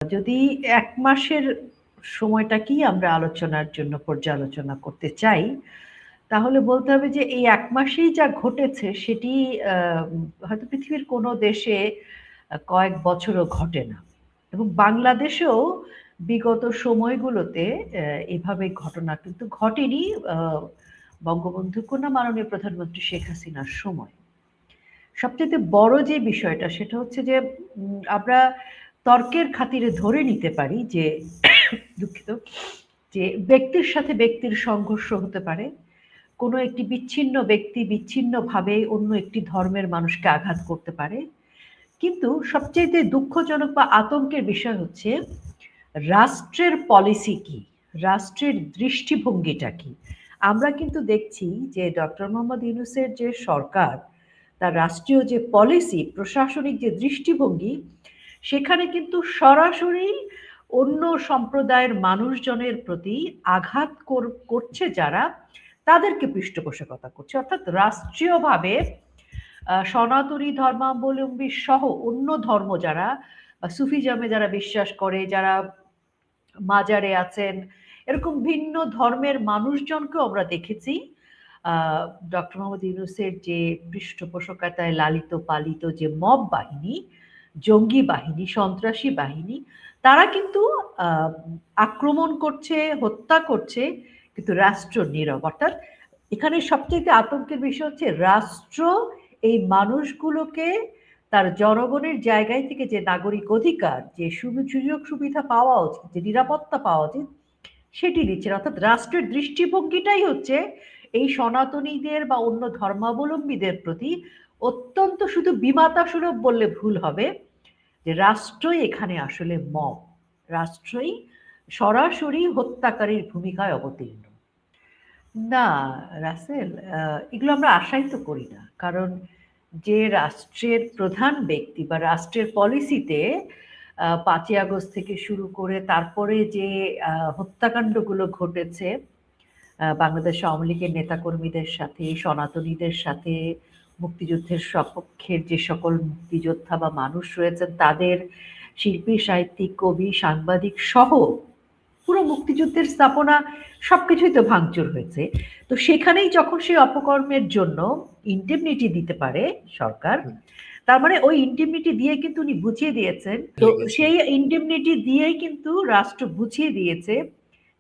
যদি ১ মাসের সময়টাকেই আমরা আলোচনার জন্য পর্যালোচনা করতে চাই, তাহলে বলতে হবে যে এই ১ মাসেই যা ঘটেছে সেটি আ হয়তো পৃথিবীর কোনো দেশে কয়েক বছরও ঘটে না। এবং বাংলাদেশেও বিগত সময়গুলোতে এভাবে ঘটনা কিন্তু ঘটেনি আ বঙ্গবন্ধু কন্যা মাননীয় প্রধানমন্ত্রী শেখ হাসিনার সময়। সবচাইতে বড় যে বিষয়টা সেটা হচ্ছে যে আমরা তর্কের খাতিরে ধরে নিতে পারি যে দুঃখিত, যে ব্যক্তির সাথে ব্যক্তির সংঘর্ষ হতে পারে। কোনো একটি বিচ্ছিন্ন ব্যক্তি বিচ্ছিন্নভাবে অন্য একটি ধর্মের মানুষকে আঘাত করতে পারে। কিন্তু সবচাইতে দুঃখজনক বা আতঙ্কের বিষয় হচ্ছে রাষ্ট্রের পলিসি কি? রাষ্ট্রের দৃষ্টিভঙ্গিটা কি? আমরা কিন্তু দেখছি যে ডক্টর মোহাম্মদ ইউনূসের যে সরকার, তার রাষ্ট্রীয় যে পলিসি, প্রশাসনিক যে দৃষ্টিভঙ্গি, সেখানে কিন্তু সরাসরি অন্য সম্প্রদায়ের মানুষজনের প্রতি আঘাত করছে যারা, তাদেরকে পৃষ্ঠপোষকতা করছে। অর্থাৎ রাষ্ট্রীয়ভাবে সনাতনী ধর্মাবলম্বী সহ অন্য ধর্ম যারা বা সুফিজমে যারা বিশ্বাস করে, যারা মাজারে আছেন, এরকম ভিন্ন ধর্মের মানুষজনকেও আমরা দেখেছি ডক্টর মোহাম্মদ ইউনূসের যে পৃষ্ঠপোষকতায় লালিত পালিত যে মব বাহিনী, জঙ্গি বাহিনী, সন্ত্রাসী বাহিনী, তারা কিন্তু আক্রমণ করছে, হত্যা করছে, কিন্তু রাষ্ট্র নীরব। অর্থাৎ এখানে সবচেয়ে আতঙ্কের বিষয় হচ্ছে রাষ্ট্র এই মানুষগুলোকে তার জনগণের জায়গায় থেকে যে নাগরিক অধিকার, যে সুযোগ সুবিধা পাওয়া উচিত, যে নিরাপত্তা পাওয়া উচিত, সেটি দিচ্ছে না। অর্থাৎ রাষ্ট্রের দৃষ্টিভঙ্গিটাই হচ্ছে এই সনাতনীদের বা অন্য ধর্মাবলম্বীদের প্রতি অত্যন্ত, শুধু বিমাতা সুলভ বললে ভুল হবে, যে রাষ্ট্রই এখানে আসলে মব, রাষ্ট্রই সরাসরি হত্যাকারীর ভূমিকায় অবতীর্ণ। না রাসেল, এগুলো আমরা আশাই তো করি না। কারণ যে রাষ্ট্রের প্রধান ব্যক্তি বা রাষ্ট্রের পলিসিতে ৫ই আগস্ট থেকে শুরু করে তারপরে যে হত্যাকাণ্ডগুলো ঘটেছে বাংলাদেশ আওয়ামী লীগের নেতাকর্মীদের সাথে, সনাতনীদের সাথে, মুক্তিযুদ্ধের সপক্ষের যে সকল মুক্তিযোদ্ধা বা মানুষ রয়েছেন তাদের, শিল্পী, সাহিত্যিক, কবি, সাংবাদিক সহ পুরো মুক্তিযুদ্ধের স্থাপনা সবকিছুই তো ভাঙচুর হয়েছে। তো সেখানেই যখন সেই অপকর্মের জন্য ইন্ডেমনিটি দিতে পারে সরকার, তার মানে ওই ইন্ডেমনিটি দিয়ে কিন্তু উনি বুঝিয়ে দিয়েছেন। তো সেই ইন্ডেমনিটি দিয়েই কিন্তু রাষ্ট্র বুঝিয়ে দিয়েছে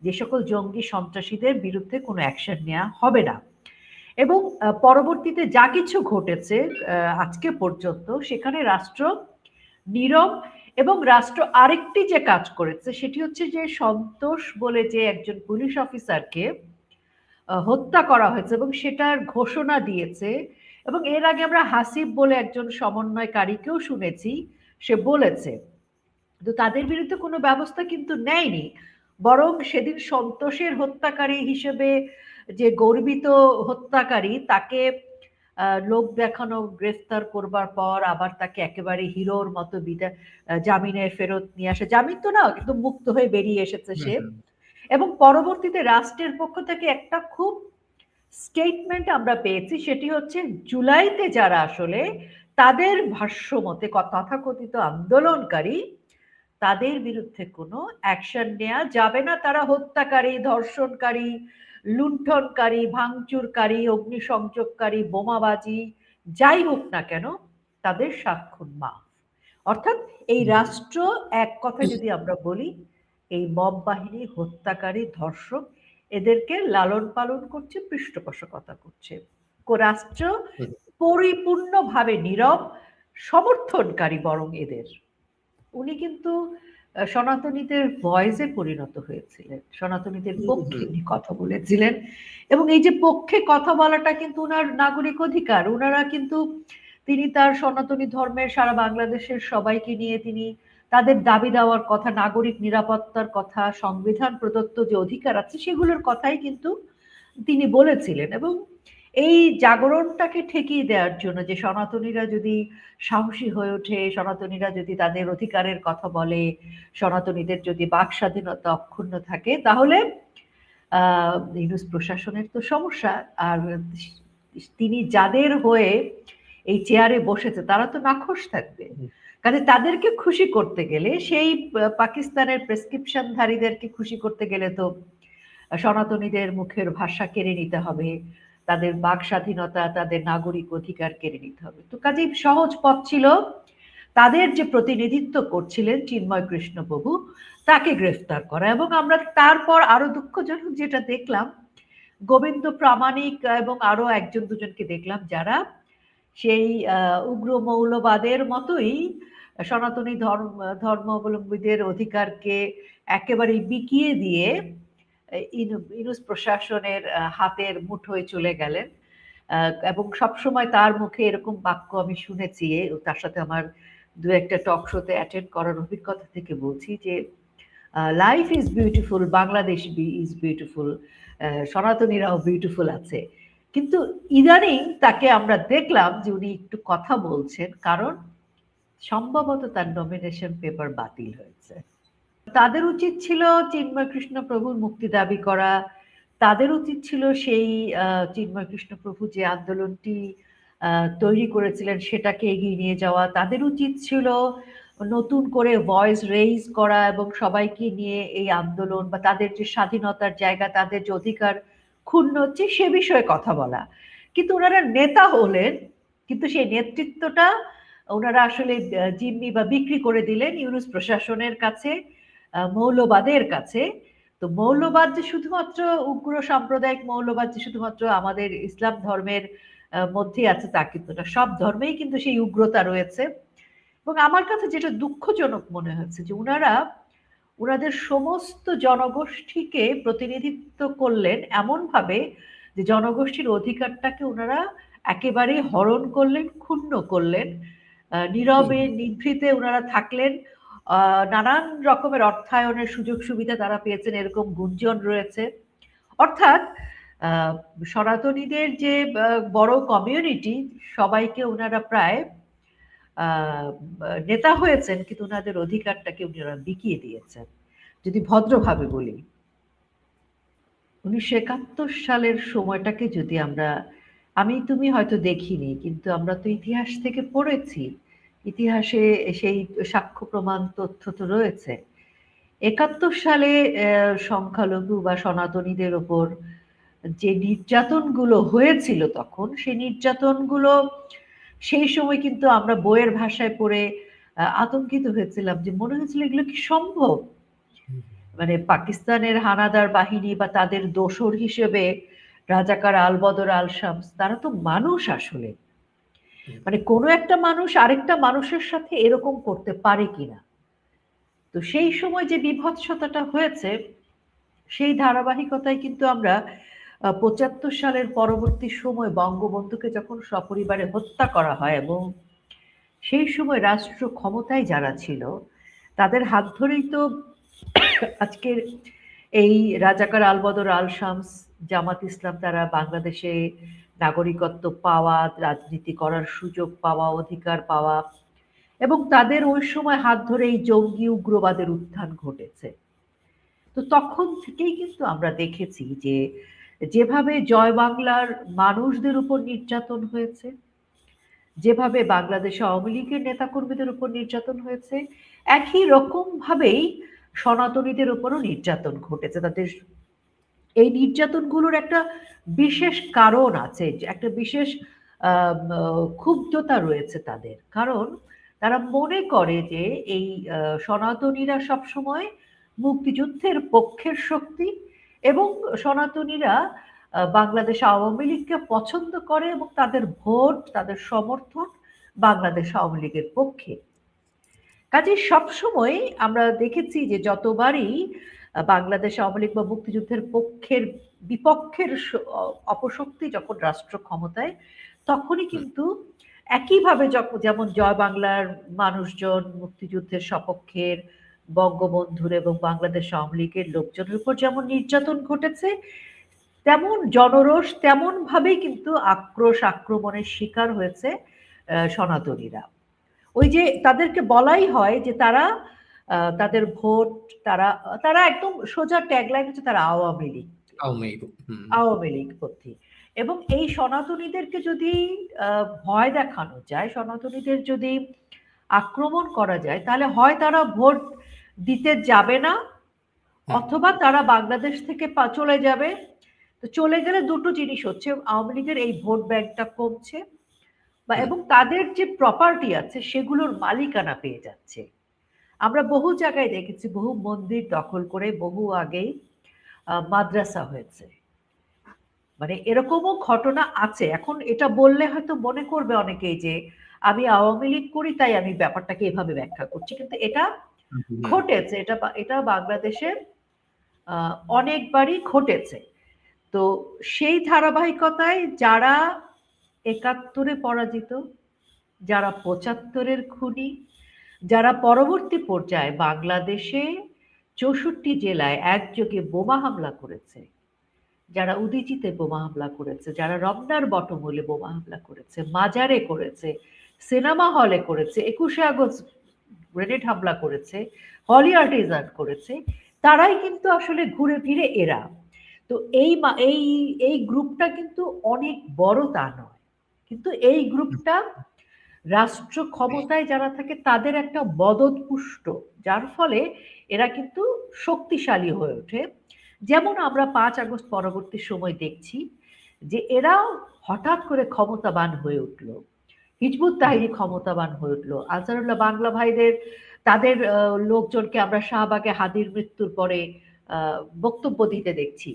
যে সকল জঙ্গি সন্ত্রাসীদের বিরুদ্ধে কোনো অ্যাকশন নেওয়া হবে না। এবং পরবর্তীতে যা কিছু ঘটেছে আজকে পর্যন্ত, সেখানে রাষ্ট্র নীরব। এবং রাষ্ট্র আরেকটি যে কাজ করেছে সেটি হচ্ছে যে সন্তোষ বলে যে একজন পুলিশ অফিসারকে হত্যা করা হয়েছে এবং সেটার ঘোষণা দিয়েছে। এবং এর আগে আমরা হাসিব বলে একজন সমন্বয়কারীকেও শুনেছি, সে বলেছে, তো তাদের বিরুদ্ধে কোনো ব্যবস্থা কিন্তু নেয়নি। বরং সেদিন সন্তোষের হত্যাকারী হিসেবে যে গর্বিত হত্যাকারী, তাকে লোক দেখানো গ্রেফতার করবার পর আবার তাকে একেবারে হিরোর মতো জামিনে ফেরত নিয়ে আসে, জামিন তো না কিন্তু মুক্ত হয়ে বেরিয়ে এসেছে সে। এবং পরবর্তীতে রাষ্ট্রের পক্ষ থেকে একটা খুব স্টেটমেন্ট আমরা পেয়েছি, সেটি হচ্ছে জুলাইতে যারা আসলে তাদের ভাষ্য মতে তথাকথিত আন্দোলনকারী, তাদের বিরুদ্ধে কোনো অ্যাকশন নেওয়া যাবে না। তারা হত্যাকারী, ধর্ষণকারী, লুণ্ঠনকারী, ভাঙচুরকারী, অগ্নিসংযোগকারী, বোমাবাজি যাই হোক না কেন, তাদের ৭ খুন মাফ। অর্থাৎ এই রাষ্ট্র, এক কথা যদি আমরা বলি, এই মব বাহিনী, হত্যাকারী, ধর্ষক, এদেরকে লালন পালন করছে, পৃষ্ঠপোষকতা করছে। রাষ্ট্র পরিপূর্ণভাবে নীরব, সমর্থনকারী বরং এদের। উনি কিন্তু সনাতনীদের ভয়েসে পরিণত হয়েছিলেন, সনাতনীদের পক্ষে উনি কথা বলেছিলেন। এবং এই যে পক্ষে কথা বলাটা কিন্তু উনার নাগরিক অধিকার। উনারা কিন্তু, তিনি তার সনাতনী ধর্মের সারা বাংলাদেশের সবাইকে নিয়ে তিনি তাদের দাবি দেওয়ার কথা, নাগরিক নিরাপত্তার কথা, সংবিধান প্রদত্ত যে অধিকার আছে সেগুলোর কথাই কিন্তু তিনি বলেছিলেন। এবং এই জাগরণটাকে ঠেকিয়ে দেওয়ার জন্য, যে সনাতনীরা যদি সাহসী হয়ে ওঠে, সনাতনীরা যদি তাদের অধিকারের কথা বলে, সনাতনীদের যদি বাক স্বাধীনতা অক্ষুণ্ণ থাকে, তাহলে ইউনূস প্রশাসনের তো সমস্যা। আর তিনি যাদের হয়ে এই চেয়ারে বসেছে তারা তো নাখোশ থাকবে। কাজে তাদেরকে খুশি করতে গেলে সেই পাকিস্তানের প্রেসক্রিপশনধারীদেরকে খুশি করতে গেলে তো সনাতনীদের মুখের ভাষা কেড়ে নিতে হবে, তাদের বাক স্বাধীনতা, তাদের নাগরিক অধিকার কেড়ে নিতে হবে। তো কাজেই সহজ পথ ছিল তাদের যে প্রতিনিধিত্ব করছিলেন চিন্ময় কৃষ্ণ প্রভু, তাকে গ্রেফতার করা। এবং আমরা তারপর আরো দুঃখজনক যেটা দেখলাম, গোবিন্দ প্রামাণিক এবং আরো একজন দুজনকে দেখলাম যারা সেই উগ্র মৌলবাদের মতোই সনাতনী ধর্মাবলম্বীদের অধিকারকে একেবারেই বিকিয়ে দিয়ে ইউনূস প্রশাসনের হাতের মুঠোয় চলে গেলেন। এবং সবসময় তার মুখে এরকম বাক্য আমি শুনেছি, তার সাথে আমার দু একটা টক শোতে অ্যাটেন্ড করার অভিজ্ঞতা থেকে বলছি যে life is beautiful, Bangladesh is beautiful, সনাতনীরাও বিউটিফুল আছে। কিন্তু ইদানিং তাকে আমরা দেখলাম যে উনি একটু কথা বলছেন, কারণ সম্ভবত তার নমিনেশন পেপার বাতিল হয়েছে। তাদের উচিত ছিল চিন্ময় কৃষ্ণ প্রভুর মুক্তি দাবি করা, তাদের উচিত ছিল সেই চিন্ময় কৃষ্ণ প্রভু যে আন্দোলনটি তৈরি করেছিলেন সেটাকে এগিয়ে নিয়ে যাওয়া, তাদের উচিত ছিল নতুন করে ভয়েস রেইজ করা এবং সবাইকে নিয়ে এই আন্দোলন বা তাদের যে স্বাধীনতার জায়গা, তাদের যে অধিকার ক্ষুণ্ণ হচ্ছে সে বিষয়ে কথা বলা। কিন্তু ওনারা নেতা হলেন, কিন্তু সেই নেতৃত্বটা ওনারা আসলে জিম্মি বা বিক্রি করে দিলেন ইউনূস প্রশাসনের কাছে, মৌলবাদের কাছে। তো মৌলবাদ যে শুধুমাত্র উগ্র সাম্প্রদায়িক মৌলবাদ যে শুধুমাত্র আমাদের ইসলাম ধর্মের মধ্যে আছে তা কিন্তু না, সব ধর্মেই কিন্তু সেই উগ্রতা রয়েছে। এবং আমার কাছে যেটা দুঃখজনক মনে হচ্ছে যে ওনাদের সমস্ত জনগোষ্ঠীকে প্রতিনিধিত্ব করলেন এমন ভাবে যে জনগোষ্ঠীর অধিকারটাকে ওনারা একেবারে হরণ করলেন, ক্ষুণ্ণ করলেন। নীরবে নিভৃতে ওনারা থাকলেন। নানান রকমের অর্থায়নের সুযোগ সুবিধা তারা পেয়েছেন এরকম গুঞ্জন রয়েছে। অর্থাৎ সনাতনীদের যে বড় কমিউনিটি, সবাইকে ওনারা প্রায় নেতা হয়েছেন, কিন্তু ওনাদের অধিকারটাকে ওনারা বিকিয়ে দিয়েছেন, যদি ভদ্রভাবে বলি। 1971 সালের সময়টাকে যদি আমি তুমি হয়তো দেখিনি, কিন্তু আমরা তো ইতিহাস থেকে পড়েছি, ইতিহাসে সেই সাক্ষ্য প্রমাণ তথ্য তো রয়েছে। 71 সালে সংখ্যালঘু বা সনাতনীদের ওপর যে নির্যাতনগুলো হয়েছিল তখন, সেই নির্যাতনগুলো সেই সময় কিন্তু আমরা বইয়ের ভাষায় পড়ে আতঙ্কিত হয়েছিলাম, যে মনে হয়েছিল এগুলো কি সম্ভব? মানে পাকিস্তানের হানাদার বাহিনী বা তাদের দোসর হিসেবে রাজাকার আলবদর আল শামস, তারা তো মানুষ আসলে, মানে কোনো একটা মানুষ আরেকটা মানুষের সাথে এরকম করতে পারে কিনা। তো সেই সময় যে বিভৎসতাটা হয়েছে, সেই ধারাবাহিকতায় কিন্তু আমরা 75 সালের পরবর্তী সময় বঙ্গবন্ধুকে যখন সপরিবারে হত্যা করা হয়, এবং সেই সময় রাষ্ট্র ক্ষমতায় যারা ছিল তাদের হাত ধরেই তো আজকের এই রাজাকার আলবদর আল শামস, জামাত ইসলাম, তারা বাংলাদেশে নাগরিকত্ব পাওয়া, রাজনীতি করার সুযোগ পাওয়া, অধিকার পাওয়া, এবং তাদের ওই সময় হাত ধরে এই জঙ্গি উগ্রবাদের উত্থান ঘটেছে। তো তখন থেকেই কিন্তু আমরা দেখেছি যে যেভাবে জয় বাংলার মানুষদের উপর নির্যাতন হয়েছে, যেভাবে বাংলাদেশ আওয়ামী লীগের নেতাকর্মীদের উপর নির্যাতন হয়েছে, একই রকম ভাবেই সনাতনীদের উপরও নির্যাতন ঘটেছে। তাদের এই নির্যাতনগুলোর একটা বিশেষ কারণ আছে, একটা বিশেষ ক্ষুব্ধতা রয়েছে তাদের, কারণ তারা মনে করে যে এই সনাতনীরা সবসময় মুক্তিযুদ্ধের পক্ষের শক্তি, এবং সনাতনীরা বাংলাদেশ আওয়ামী লীগকে পছন্দ করে এবং তাদের ভোট, তাদের সমর্থন বাংলাদেশ আওয়ামী লীগের পক্ষে। কাজেই সবসময় আমরা দেখেছি যে যতবারই বাংলাদেশ আওয়ামী লীগ বা মুক্তিযুদ্ধের বিপক্ষের অপশক্তি যখন রাষ্ট্র ক্ষমতায়, তখনই কিন্তু একইভাবে যেমন জয় বাংলার মানুষজন, মুক্তিযুদ্ধের সপক্ষের বঙ্গবন্ধুর এবং বাংলাদেশ আওয়ামী লীগের লোকজনের উপর যেমন নির্যাতন ঘটেছে, তেমন জনরোষ, তেমন ভাবেই কিন্তু আক্রমণের শিকার হয়েছে সনাতনীরা। ওই যে তাদেরকে বলাই হয় যে তারা তাদের ভোট, তারা একদম সোজা ট্যাগলাইন হচ্ছে তারা আওয়ামী লীগ, আওয়ামী লীগ পন্থী। এবং এই সনাতনীদেরকে যদি ভয় দেখানো যায়, সনাতনীদের যদি আক্রমণ করা যায়, তাহলে হয় তারা ভোট দিতে যাবে না, অথবা তারা বাংলাদেশ থেকে চলে যাবে। তো চলে গেলে দুটো জিনিস হচ্ছে, আওয়ামী লীগের এই ভোট ব্যাংকটা কমছে, বা এবং তাদের যে প্রপার্টি আছে সেগুলোর মালিকানা পেয়ে যাচ্ছে। আমরা বহু জায়গায় দেখেছি, বহু মন্দির দখল করে বহু আগেই মাদ্রাসা হয়েছে। মানে এরকমও ঘটনা আছে। এখন এটা বললে হয়তো মনে করবে অনেকেই যে আমি আওয়ামী লীগ করি তাই আমি ব্যাপারটাকে এভাবে ব্যাখ্যা করছি, কিন্তু এটা ঘটেছে। এটা এটা বাংলাদেশের অনেকবারই ঘটেছে। তো সেই ধারাবাহিকতায় যারা ৭১-এ পরাজিত, যারা ৭৫-এর খুনি, যারা পরবর্তী পর্যায়ে বাংলাদেশে ৬৪ জেলায় একযোগে বোমা হামলা করেছে, যারা উদীচীতে বোমা হামলা করেছে, যারা রমনার বটমূলে বোমা হামলা করেছে, মাজারে করেছে, সিনেমা হলে করেছে, ২১শে আগস্ট গ্রেনেড হামলা করেছে, হলি আর্টিজান করেছে, তারাই কিন্তু আসলে ঘুরে ফিরে এরা। তো এই এই গ্রুপটা কিন্তু অনেক বড় তা নয়, কিন্তু এই গ্রুপটা রাষ্ট্র ক্ষমতায় যারা থাকে তাদের একটা মদতপুষ্ট, যার ফলে এরা কিন্তু শক্তিশালী হয়ে ওঠে। যেমন আমরা ৫ আগস্ট পরবর্তী সময় দেখছি যে এরা হঠাৎ করে ক্ষমতাবান হয়ে উঠল, হিজবুত তাহরি ক্ষমতাবান হয়ে উঠল, আনসারুল্লাহ বাংলা ভাইদের তাদের লোকজনকে আমরা শাহবাগে হাদির মৃত্যুর পরে বক্তব্য দিতে দেখছি।